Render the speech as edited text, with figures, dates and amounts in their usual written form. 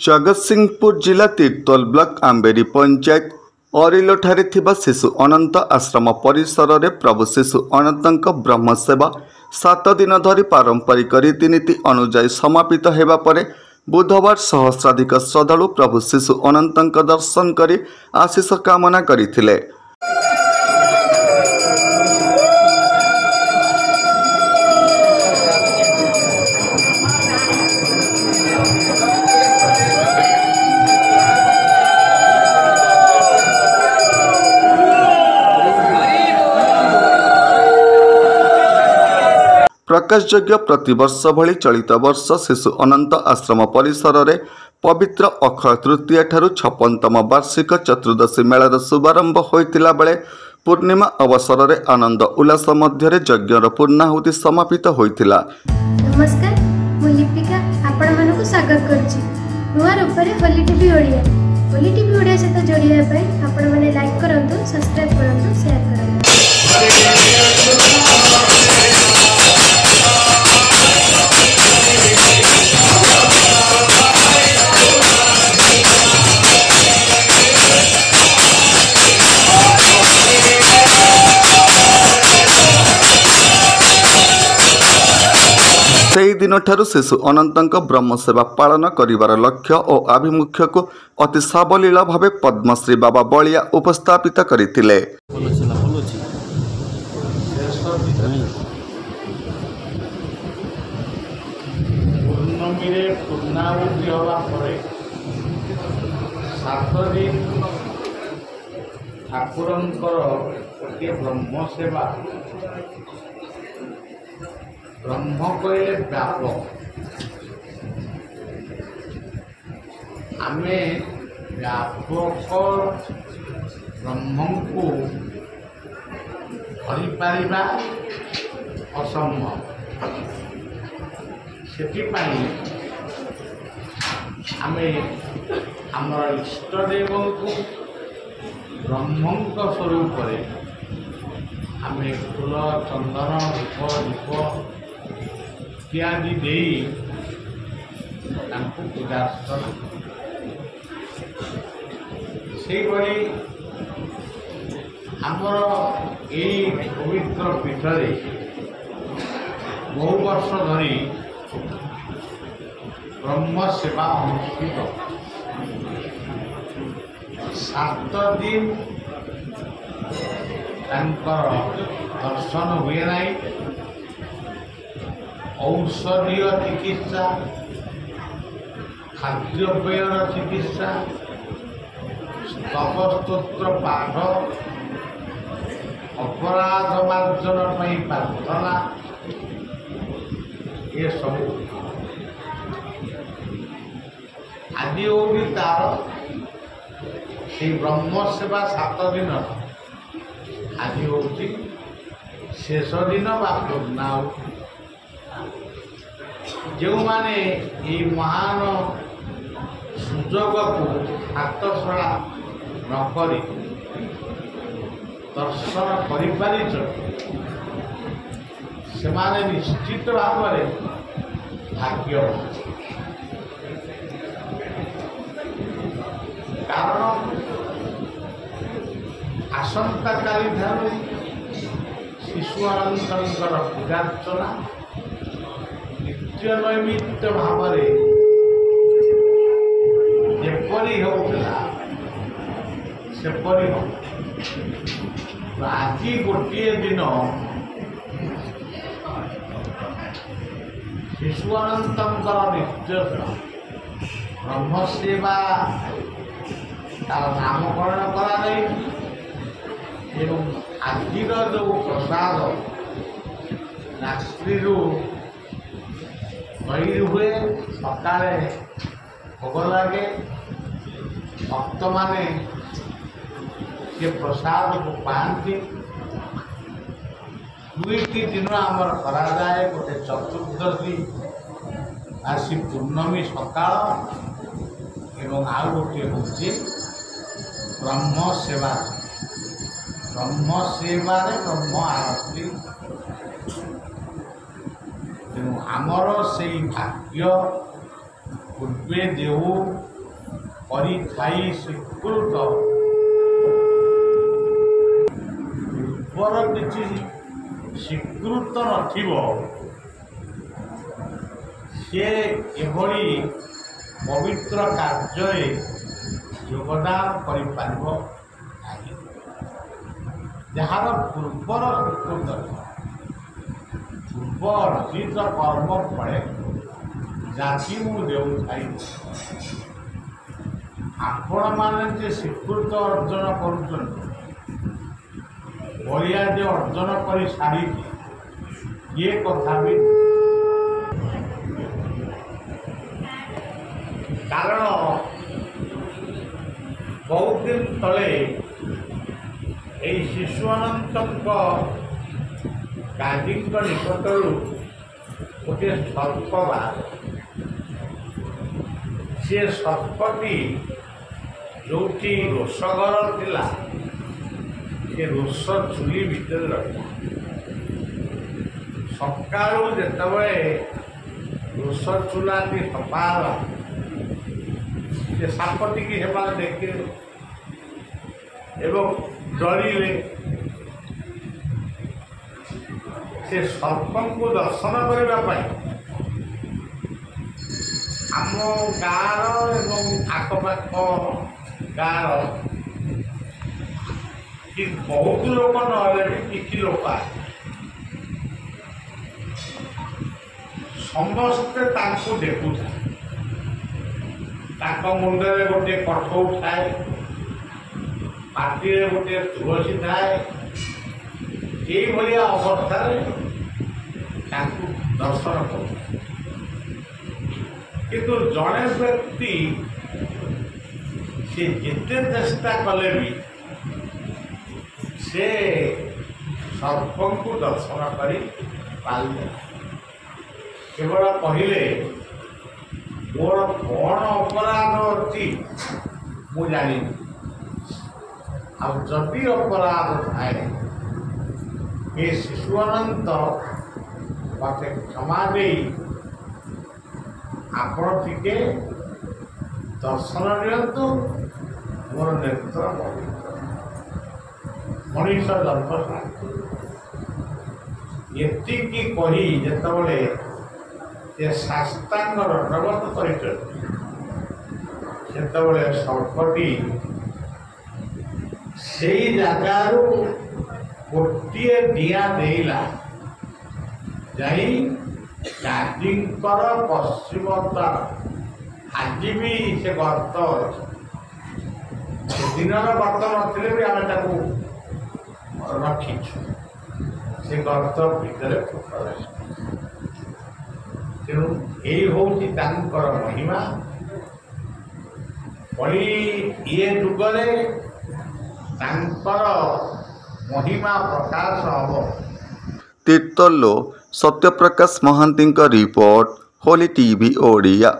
जगतसिंहपुर जिला तीर्तोल ब्लॉक आंबेरी पंचायत अरिलोठारे थिबा शिशु अनंत आश्रम परिसर रे प्रभु शिशु अनंतक ब्रह्मसेवा 7 दिन धरी पारंपरिक रीतिनीति अनुजाई समापित हेबा परे बुधवार सहस्राधिक श्रद्धालु प्रभु शिशु अनंतक दर्शन करी आशीष कामना करथिले। प्रकाशयोग्य प्रतिवर्ष भली चलित वर्ष शिशु अनंत आश्रम परिसर रे पवित्र अक्षय तृतीया ठारू 56तम वार्षिक चतुर्दशी मेलार शुभारंभ होइतिला बेले पूर्णिमा अवसर रे आनंद उल्लास मध्य यज्ञर पूर्णाहुति समापित होइतिला। नमस्कार, मु लिपिका आपण मानको स्वागत करछि नुआ रूपरे होली टीवी ओडिया सहित जोड़िया पय आपण माने लाइक करंतु, सब्सक्राइब करंतु, शेयर करंतु। से दिन ठारू शिशु अनंतक ब्रह्मसेवा पालन करिवार लक्ष्य और आभिमुख्य को अति सावलील भावे पद्मश्री बाबा बलिया उपस्थापित करथिले। ब्रह्मसेवा ब्रह्म कहले व्यापक आमे व्यापक ब्रह्म को धरी पारिबा असंभव सेथिपाई आमे आमर इष्ट देव को ब्रह्म स्वरूप आमे फूल चंदन धूप इत्यादि पूजा से आमर यही पवित्र पीठरे बहु वर्ष धरी ब्रह्म सेवा अनुष्ठित 7 दिन दर्शन हुए नहीं। औषधीय चिकित्सा, खाद्यपेयर चिकित्सा, स्तोत्र पाठ, अपराध मार्जन प्रार्थना ये सब आदि होगी तार से ब्रह्म सेवा 7 दिन आदि होगी शेष दिन बा पूर्णाहुति। जो माने ये महान सुजोग को हाथ छड़ा नकरी दर्शन कर से माने निश्चित भाव में भाग्य कारण आसंता काली ठारू शिशु अनंतर पूजार्चना नैमित्त भाव जेपरी होता सेपरी हो आज गोटे दिन शिशु अनंतर नित्य ब्रह्मसेवा तार नामकरण करा आज जो प्रसाद रात्रि बही हुए सकाले भोग लगे भक्त माने ये प्रसाद को पाती 2 दिन आमर करा जाए गोटे चतुर्दशी आसी पूर्णमी सकाल एवं आउ गोटे हूँ ब्रह्म सेवा ब्रह्म आरती तेणु आमर से भाग्य पूर्वे देव କରିଥାଇ ସ୍ୱୀକୃତ ପୂର୍ବର କିଛି ସ୍ୱୀକୃତ ନଥିବ ସେ ଏଭଳି ପବିତ୍ର କାର୍ଯ୍ୟରେ ଯୋଗଦାନ କରିପାରିବ ନାହିଁ। ଯାହାର ପୂର୍ବର ସ୍ୱୀକୃତ ପୂର୍ବ ଅର୍ଜିତ କର୍ମ ଫଳେ ଜାତି ମୁଁ ଦେଉଥାଇ ଆପଣମାନେ ଯେ ସ୍ୱୀକୃତ ଅର୍ଜନ କରୁଛନ୍ତି ବଳିଆ ଯେ ଅର୍ଜନ କରି ସାରିଛି ଇଏ କଥା ବି କାରଣ ବହୁତ ଦିନ ତଳେ ଏହି ଶିଶୁ ଅନନ୍ତଙ୍କ ଗାନ୍ଧୀଙ୍କ ନିକଟରୁ ଗୋଟିଏ ସର୍ପ ବାହାରେ। ସେ ସର୍ପଟି ଯେଉଁଠି ରୋଷଘର ଥିଲା ସେ ରୋଷ ଚୁଲି ଭିତରେ ରହିଲା। ସକାଳୁ ଯେତେବେଳେ ରୋଷ ଚୁଲାଟି ସଫା ହେଲା ସେ ସାପଟିକି ସେମାନେ ଦେଖିଲେ ଏବଂ ଡରିଲେ। ସେ ସର୍ପଙ୍କୁ ଦର୍ଶନ କରିବା ପାଇଁ ଆମ ଗାଁର ଏବଂ ଆଖପାଖ ଗାଁର କି ବହୁତ ଲୋକ ନହେଲେ ବି କିଛି ଲୋକ ଆସେ। ସମସ୍ତେ ତାଙ୍କୁ ଦେଖୁଥାଏ। ତାଙ୍କ ମୁଣ୍ଡରେ ଗୋଟିଏ କଠଉ ଥାଏ, ପାଟିରେ ଗୋଟିଏ ତୁଳସୀ ଥାଏ। ଏଇଭଳିଆ ଅବସ୍ଥାରେ ତାଙ୍କୁ ଦର୍ଶନ କରୁ। କିନ୍ତୁ ଜଣେ ବ୍ୟକ୍ତି ସେ ଯେତେ ଚେଷ୍ଟା କଲେ ବି ସେ ସର୍ପଙ୍କୁ ଦର୍ଶନ କରି ପାରିଲେ। କେବଳ କହିଲେ ମୋର କ'ଣ ଅପରାଧ ଅଛି ମୁଁ ଜାଣିନି, ଆଉ ଯଦି ଅପରାଧ ଥାଏ ଏ ଶିଶୁ ଅନନ୍ତ ମୋତେ କ୍ଷମା ଦେଇ ଆପଣ ଟିକେ ଦର୍ଶନ ନିଅନ୍ତୁ। ମୋର ନେତ୍ର ମଣିଷ ଜନ୍ମ ଏତିକି କହି ଯେତେବେଳେ ସେ ଶାସ୍ତାଙ୍ଗ ଦଣ୍ଡବତ କରିଛନ୍ତି ସେତେବେଳେ ସର୍ପଟି ସେଇ ଜାଗାରୁ ଗୋଟିଏ ଡିଆଁ ଦେଲା ଯାଇ ଗାନ୍ଧୀଙ୍କର ପଶ୍ଚିମ ଦ୍ୱାର। ଆଜି ବି ସେ ଗର୍ତ୍ତ ଅଛି। ସେଦିନର ଗର୍ତ୍ତ ନଥିଲେ ବି ଆମେ ତାକୁ ରଖିଛୁ। ସେ ଗର୍ତ୍ତ ଭିତରେ ପ୍ରବେଶ। ତେଣୁ ଏଇ ହେଉଛି ତାଙ୍କର ମହିମା। ପଳି ଇଏ ଯୁଗରେ ତାଙ୍କର ମହିମା ପ୍ରକାଶ ହେବ। ତିର୍ତ୍ତୋଲରୁ ସତ୍ୟପ୍ରକାଶ ମହାନ୍ତିଙ୍କ ରିପୋର୍ଟ, ହୋଲି ଟିଭି ଓଡ଼ିଆ।